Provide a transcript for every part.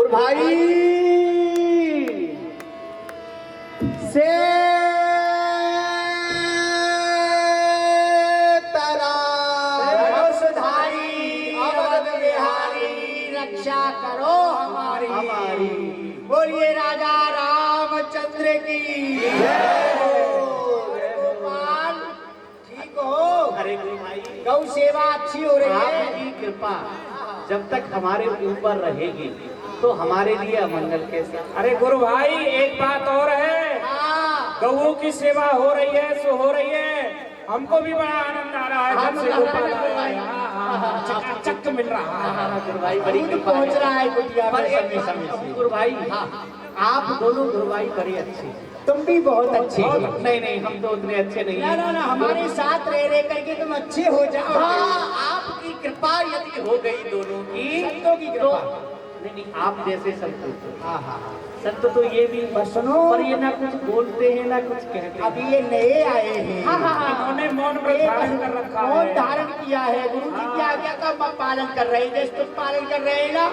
गुरु भाई से रक्षा करो हमारी। बोलिए राजा रामचंद्र की गोपाल ठीक हो? अरे गुरु भाई गौ सेवा अच्छी हो रही है। आपकी कृपा जब तक हमारे ऊपर रहेगी तो हमारे लिए अमंगल कैसे। अरे गुरु भाई एक बात और है, गौओं की सेवा हो रही है सो हो रही है, हमको भी बड़ा आनंद आ रहा है जब से गोपाल चक मिल रहा है। गुरु भाई बड़ी कृपा पहुंच रहा है कुटिया पर में एक समय समय गुरु भाई आप दोनों गुरु भाई बड़े अच्छे। तुम भी बहुत अच्छे हो। नहीं नहीं हम तो उतने अच्छे नहीं ना ना ना हमारे साथ रह करके तुम अच्छे हो जाओ। आपकी कृपा यदि हो गई दोनों की संतों की कृपा। नहीं आप जैसे संत हाँ हाँ संत तो ये भी सुनो पर ये ना कुछ बोलते हैं ना कुछ कहते हैं। अभी ये नए आए हैं। इन्होंने मौन व्रत धारण कर रखा है। मौन धारण किया है, गुरु जी की आज्ञा का पालन कर रहे हैं जैसे तुम पालन कर रहे हैं ना।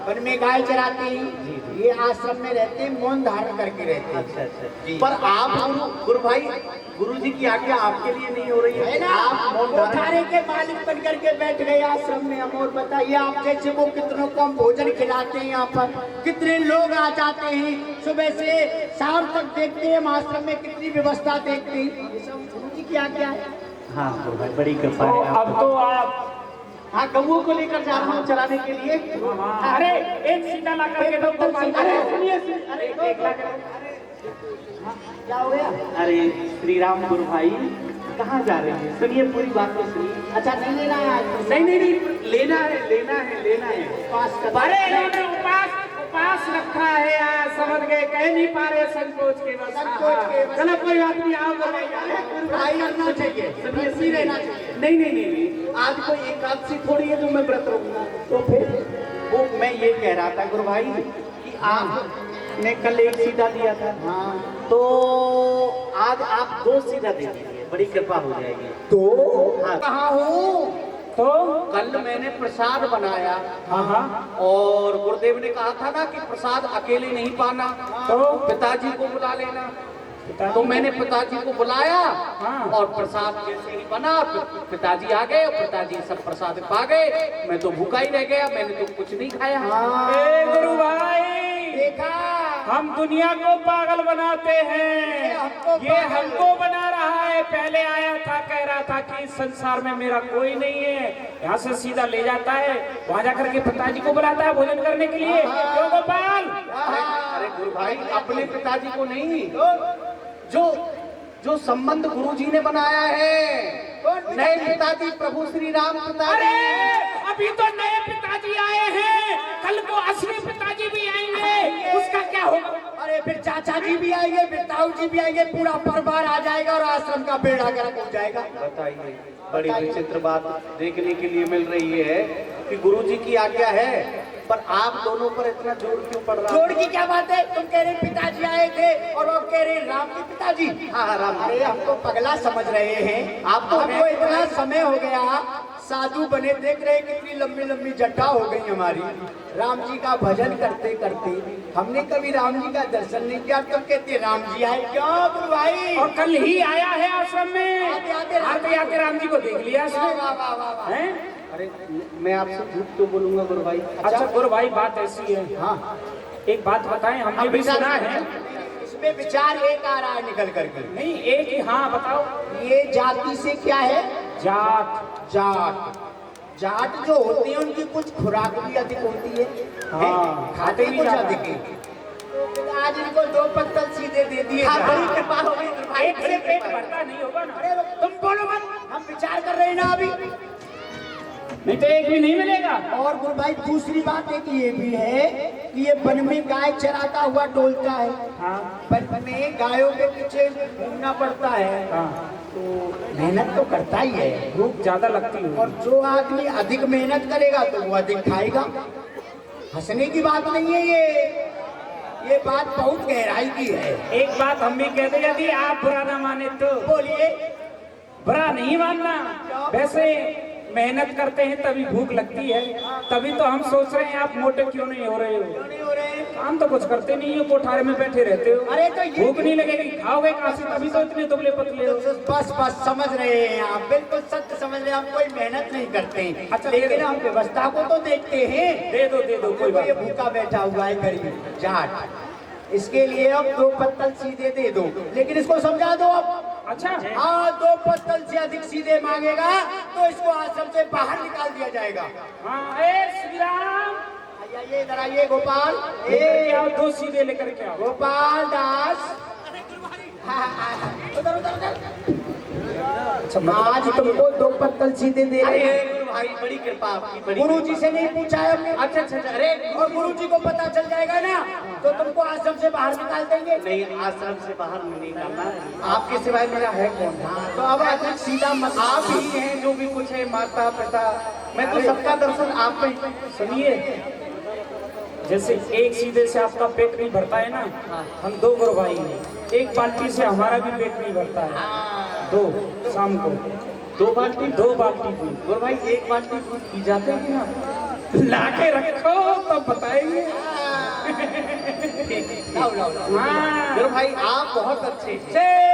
वन में गाय चराते हैं, ये आश्रम में रहते हैं, मौन धारण करके रहते हैं। अच्छा अच्छा पर आप गुरु भाई गुरु जी की आज्ञा आपके लिए नहीं हो रही है ना। आप मौन कोठारे के मालिक बन करके बैठ गए आश्रम में। हम और बताइए आप जैसे वो कितनों को हम भोजन खिलाते हैं, यहाँ पर कितने लोग आ जाते हैं, सुबह से शाम तक देखते हैं हम आश्रम में कितनी व्यवस्था देखते हैं। ये सब गुरु जी की आज्ञा है। हाँ गुरु भाई बड़ी कृपा है। अब तो आप हाँ गऊ को लेकर जा रहा हूँ चलाने के लिए। अरे एक सीधा ला करके दो तो अरे सुनिए अरे एक लाख क्या हो गया? अरे श्री राम गुरु भाई कहाँ जा रहे हैं सुनिए पूरी बात तो सुनिए। अच्छा नहीं लेना है आज? नहीं नहीं नहीं लेना है लेना है लेना है। पास कर। अरे इन्होंने उपास रखा है यार, समझ गए, कह नहीं पा रहे संकोच के बस। चलो कोई बात नहीं, आओ भाई करना चाहिए, सुनिए रहना चाहिए। नहीं नहीं नहीं आज कोई एकादशी थोड़ी है जो मैं व्रत रहूंगा। तो फिर वो मैं ये कह रहा था गुरु भाई कि आपने कल एक सीधा दिया था। हाँ तो आज आप 2 सीधा दे दीजिए, बड़ी कृपा हो जाएगी। तो हाँ। कहाँ हूँ? तो कल मैंने प्रसाद बनाया हाँ और गुरुदेव ने कहा था ना कि प्रसाद अकेले नहीं पाना, तो पिताजी को बुला लेना। तो मैंने पिताजी को बुलाया हाँ। और प्रसाद जैसे ही बना पिताजी आ गए, पिताजी सब प्रसाद पा गए, मैं तो भूखा ही रह गया, मैंने तो कुछ नहीं खाया। ए गुरु भाई देखा हम दुनिया को पागल बनाते हैं, ये हमको बना रहा है। पहले आया था कह रहा था कि इस संसार में मेरा कोई नहीं है, यहाँ से सीधा ले जाता है, वहां जाकर के पिताजी को बुलाता है भोजन करने के लिए। क्यों गोपाल? अरे गुरु भाई अपने पिताजी को नहीं, जो संबंध गुरु जी ने बनाया है, नए पिताजी प्रभु श्री राम पिताजी। अरे अभी तो नए पिताजी आए हैं, कल को असली पिताजी भी आएंगे, उसका क्या होगा? अरे फिर चाचा जी भी आएंगे, फिर ताऊ जी भी आएंगे, पूरा परिवार आ जाएगा और आश्रम का बेड़ा गर्क हो जाएगा। बताइए बड़ी विचित्र बात देखने के लिए मिल रही है कि गुरु जी की आज्ञा है पर आप दोनों पर इतना जोर क्यों पड़ रहा है? जोड़ की क्या बात है? तुम कह रहे पिताजी आए थे और वो कह रहे राम के पिताजी। हाँ राम। अरे हम तो पगला समझ रहे हैं। आप तो हमको इतना समय हो गया साधु बने, देख रहे कितनी लंबी लंबी जटा हो गई हमारी। राम जी का भजन करते करते हमने कभी राम जी का दर्शन नहीं किया। तुम कहते राम जी आए क्यों गुरु भाई? और कल ही आया है आश्रम में, आते आते राम जी को देख लिया वाह वाह वाह वाह वाह। हैं? अरे मैं आपसे झूठ क्यों बोलूंगा गुरु भाई? अच्छा गुरु भाई बात ऐसी है, हाँ एक बात बताएं, हमने भी सुना है। इसमें विचार एक आ रहा है निकल करके। नहीं एक ही, हाँ बताओ। ये जाति से क्या है? जात। जाट। जाट जो होती है उनकी कुछ खुराक भी अधिक होती है। हाँ, खाते भी कुछ ज्यादा। अधिक है। तो आज इनको 2 पत्तल सीधे दे दिए। हाँ, जाए। बड़ी कृपा हो गई गुरु भाई। एक से पेट भरता नहीं होगा ना। अरे तुम बोलो मत, हम विचार कर रहे हैं ना अभी। नहीं तो एक भी नहीं मिलेगा। और गुरु भाई दूसरी बात एक ये भी है कि ये वन में गाय चराता हुआ डोलता है। हाँ वन में गायों के पीछे घूमना पड़ता है, हाँ, तो मेहनत तो करता ही है। भूख ज्यादा लगती है। और जो आदमी अधिक मेहनत करेगा तो वो अधिक खाएगा। हंसने की बात नहीं है ये बात बहुत गहराई की है। एक बात हम भी कहते, यदि आप बुरा ना माने तो बोलिए। बुरा नहीं मानना। वैसे मेहनत करते हैं तभी भूख लगती है। तभी तो हम सोच रहे हैं आप मोटे क्यों नहीं हो रहे हो। नहीं हो रहे हैं। काम तो कुछ करते नहीं हो, कोठारे में बैठे रहते हो। अरे तो ये भूख नहीं लगेगी, खाओगे कहाँ से, तभी तो इतने दुबले पतले हो। बस बस समझ रहे हैं आप, बिल्कुल सत्य समझ रहे हैं। हम कोई मेहनत नहीं करते हैं। अच्छा, दे लेकिन दो। हम व्यवस्था को तो देखते हैं। दे दो कोई बात ये नहीं। भूखा बैठा हुआ है गरीब जाट, इसके लिए अब 2 पत्तल सीधे दे दो, लेकिन इसको समझा दो अब। अच्छा हाँ, 2 पत्तल से अधिक सीधे मांगेगा तो इसको आश्रम से बाहर निकाल दिया जाएगा। हाँ, ए श्री राम, आइए इधर आइए गोपाल। लेकर के आओ, 2 सीधे लेकर के आओ। गोपाल दास, उधर उधर उधर। आज तुमको 2 पत्तल सीधे दे रहे हैं। गुरु भाई बड़ी कृपा आपकी, बड़ी गुरु जी से नहीं पूछा है हमने। अच्छा अच्छा अच्छा, अरे और गुरु जी को पता चल जाएगा ना तो तुमको आश्रम से बाहर निकाल देंगे। नहीं, आश्रम से बाहर नहीं निकालना, आपके सिवाय मेरा है कौन। तो अब अधिक सीधा मत। आप ही हैं जो भी कुछ है, माता पिता, मैं तो सबका दर्शन आप पे। सुनिए, जैसे एक सीधे से आपका पेट नहीं भरता है ना, हम 2 गुरु भाई हैं, एक बाल्टी से हमारा भी पेट नहीं भरता है। 2 शाम को 2 बाल्टी 2 बाल्टी दूध गुरु भाई 1 बाल्टी दूध पी जाते हैं ना। ला के रखो तब बताएंगे। लाओ लाओ लाओ। हाँ, गुरु भाई आप बहुत अच्छे हैं।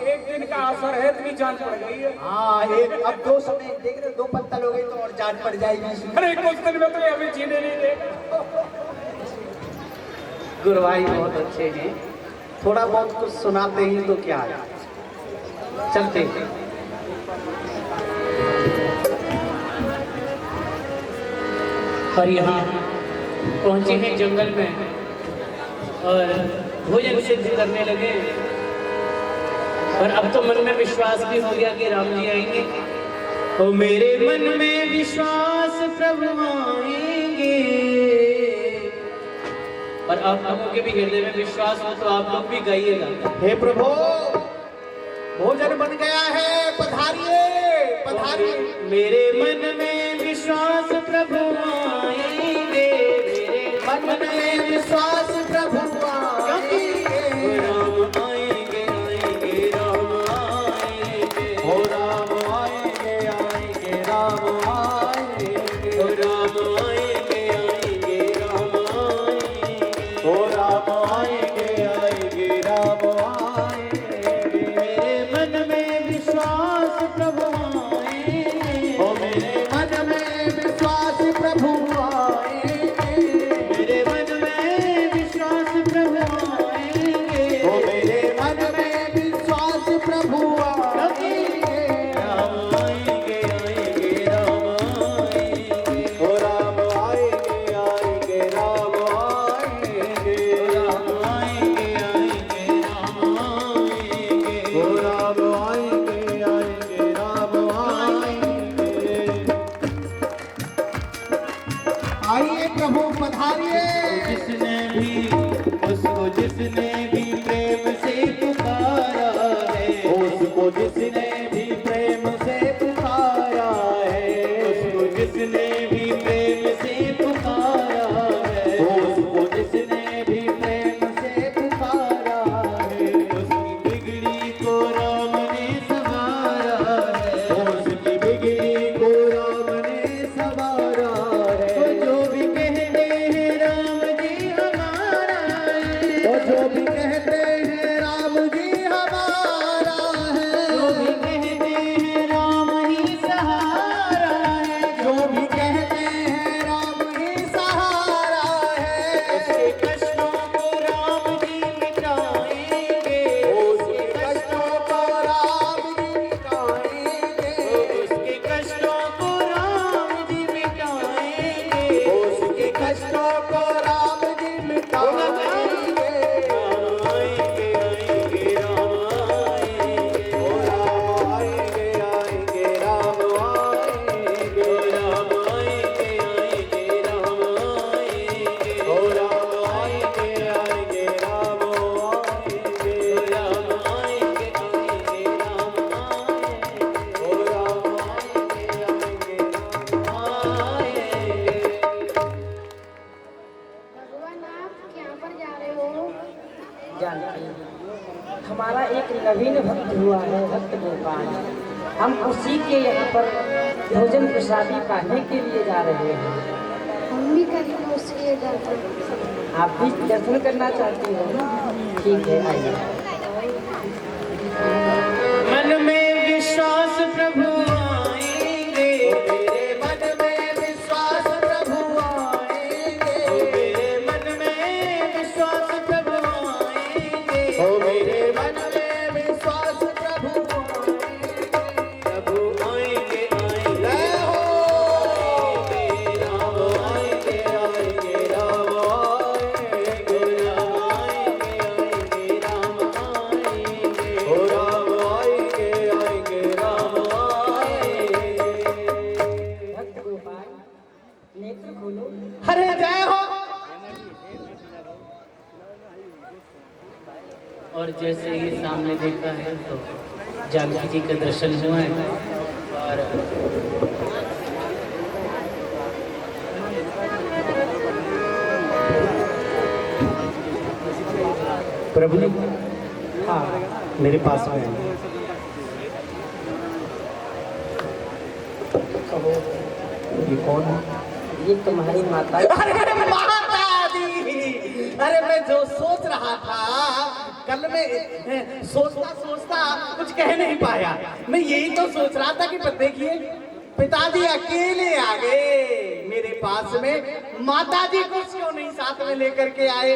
एक दिन का असर है, इतनी जान पड़ गई है। हाँ, एक अब 2 समय देख रहे हो, 2 पत्तल हो गए तो और जान पड़ जाएगी इसमें। अरे कुछ दिन में तो ये अभी जीने नहीं दे। गुरु भाई बहुत अच्छे हैं, थोड़ा बहुत कुछ सुनाते ही तो क्या है, चलते हैं। और यहाँ पहुंचे हैं जंगल में और भोजन सिद्ध करने लगे। और अब तो मन में विश्वास भी हो गया कि राम जी आएंगे। ओ मेरे मन में विश्वास प्रभु आएंगे। और आप लोगों के भी हृदय में विश्वास हो तो आप लोग भी गाइएगा। हे प्रभु, भोजन बन गया है, पधारिए पधारिए। मेरे मन में विश्वास प्रभु आएंगे। मेरे मन में विश्वास प्रभु आएंगे। राम आएंगे आएंगे राम आएंगे। हो राम आएंगे आएंगे राम आएंगे। ओ राम आएंगे आएंगे राम आएंगे। हो राम आएंगे आएंगे राम आएंगे। मेरे मन में विश्वास प्रभु आएंगे। हो मेरे मन में विश्वास प्रभु आएंगे। मेरे मन में विश्वास प्रभु आएंगे। हो मेरे मन में विश्वास प्रभु आएंगे। राम आएंगे आएंगे राम आएंगे। हो राम आएंगे आएंगे राम आएंगे। राम आएंगे आएंगे राम आएंगे। हो राम आएंगे आएंगे राम आएंगे। आइए प्रभु पधारिए। जिसने भी प्रेम से पुकारा है। उसको जिसने भी प्रेम से पुकारा है। उसको जिसने भी प्रेम से पुकारा है। उसको जिसने भी प्रेम से पुकारा है। उसकी बिगड़ी को राम ने संवारा है। उसकी बिगड़ी को राम ने संवारा है। वो जो भी कहते हैं राम जी हमारा है। वो जो भी कहते हैं राम जी हमारा है। जो भी कहते हैं राम हुआ है भक्त गोपाल। हम उसी के यहाँ पर भोजन प्रसादी पाने के लिए जा रहे हैं। हम भी करेंगे उसके दर्शन। आप भी दर्शन करना चाहती हो? ठीक है, आइए। मन में विश्वास प्रभु आएंगे, मेरे मन में विश्वास प्रभु आएंगे, मेरे मन में विश्वास प्रभु आएंगे, ओ मेरे मन में विश्वास प्रभु आएंगे, प्रभु आएंगे आएंगे जय हो राम आएंगे आएंगे राम आएंगे राम आएंगे आएंगे राम आएंगे ओ राम आएंगे आएंगे राम आएंगे। भक्त गोपाल, नेत्र खोलो। अरे जय हो। और जैसे ही सामने देखा है तो जानकी जी का दर्शन हुआ है। और प्रभु जी, हाँ मेरे पास में है। कहो, ये कौन है? ये तुम्हारी माता। अरे माता दी, अरे मैं जो सोच रहा था कल में सोचता सोचता कुछ कह नहीं पाया। मैं यही तो सोच रहा था कि देखिए पिताजी अकेले आ गए मेरे पास में, माताजी को क्यों नहीं साथ में लेकर के आए।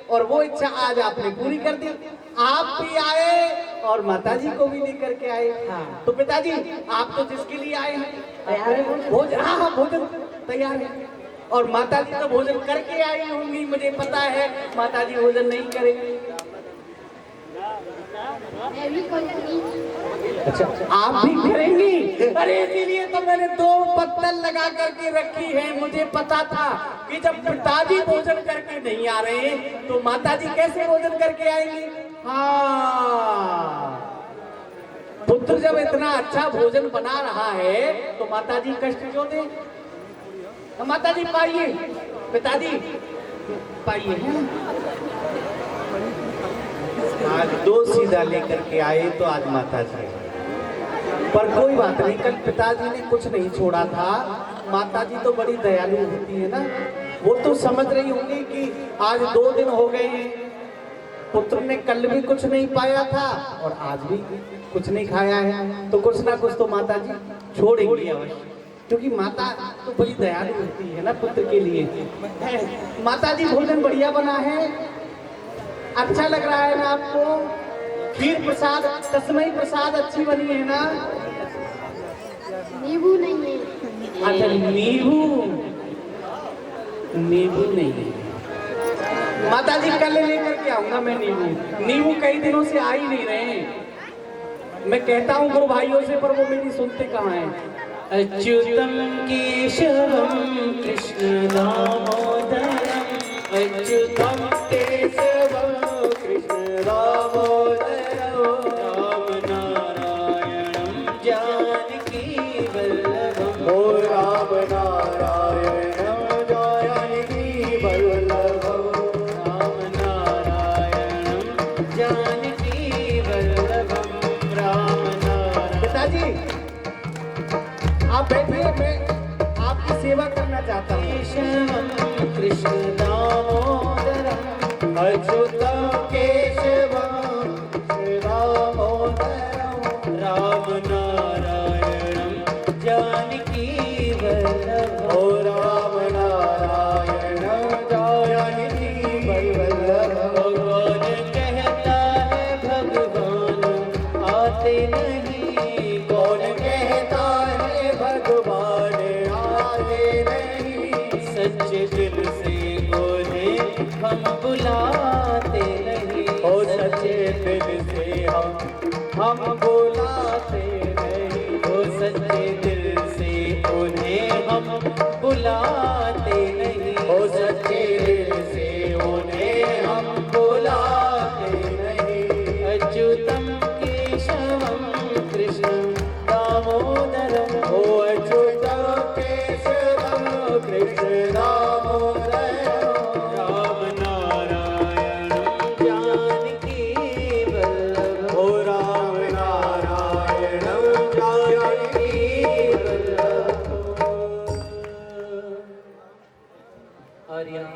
और वो इच्छा आज आपने पूरी कर दी, आप भी आए और माताजी को भी लेकर के आए। हाँ। तो पिताजी आप तो जिसके लिए आए हैं तैयार है भोजन? भोजन, हाँ हाँ भोजन तैयार है। और माताजी तो भोजन करके आई होंगी, मुझे पता है माताजी भोजन नहीं करेंगी। मैं भी करूँगी। अच्छा, आप भी करेंगी? अरे इसीलिए तो मैंने 2 पत्तल लगा करके रखी है। मुझे पता था कि जब पिताजी भोजन करके नहीं आ रहे तो माताजी कैसे भोजन करके आएंगी। हाँ, पुत्र जब इतना अच्छा भोजन बना रहा है तो माताजी कष्ट क्यों दे। तो माताजी पाइए, पिताजी पाइए। आज 2 सीधा लेकर के आए तो आज माता जी, पर कोई बात नहीं, कल पिताजी ने कुछ नहीं छोड़ा था। माता जी तो बड़ी दयालु होती है ना, वो तो समझ रही होंगी कि आज 2 दिन हो गए हैं, पुत्र ने कल भी कुछ नहीं पाया था और आज भी कुछ नहीं खाया है, तो कुछ ना कुछ तो माता जी छोड़ेंगी अवश्य, क्योंकि माता तो बड़ी दयालु होती है ना पुत्र के लिए। माता जी भोजन बढ़िया बना है, अच्छा लग रहा है ना आपको? खीर प्रसाद, तस्मई प्रसाद अच्छी बनी है ना? नींबू नहीं है। अच्छा, नींबू नहीं है। माता जी कल लेकर के आऊंगा मैं नींबू। नींबू कई दिनों से आ ही नहीं रहे। मैं कहता हूँ गुरु भाइयों से, पर वो मेरी सुनते कहाँ हैं। अच्युतम केशवम कृष्ण दामोदरम, अच्युतम केशवम कृष्ण दामोदरम, राम नारायणम जानकी वल्लभम, ओ राम नारायणम जानकी वल्लभम, राम नारायणम जानकी वल्लभम, राम नारायण। पिताजी आप बैठिए, मैं आपकी सेवा करना चाहता हूँ। केशवम कृष्ण दामोदरम, अच्युतम केशवम श्री दामोदरम, राम नारायणम जानकी वल्लभम, ओ राम नारायणम जानकी वल्लभम। कौन कहता है भगवान आते नहीं, कौन कहता है भगवान आते नहीं, सच्चे दिल से उन्हें हम बुलाते नहीं, ओ सच्चे दिल से हम बुलाते नहीं, ओ सच्चे दिल से उन्हें हम बुलाते नहीं, ओ सच्चे दिल से उन्हें हम बुलाते नहीं। अच्युतम केशवम कृष्ण दामोदरम, ओ अच्युतम केशवम कृष्ण दामोदरम, राम नारायणम जानकी वल्लभम, ओ राम नारायणम और यहाँ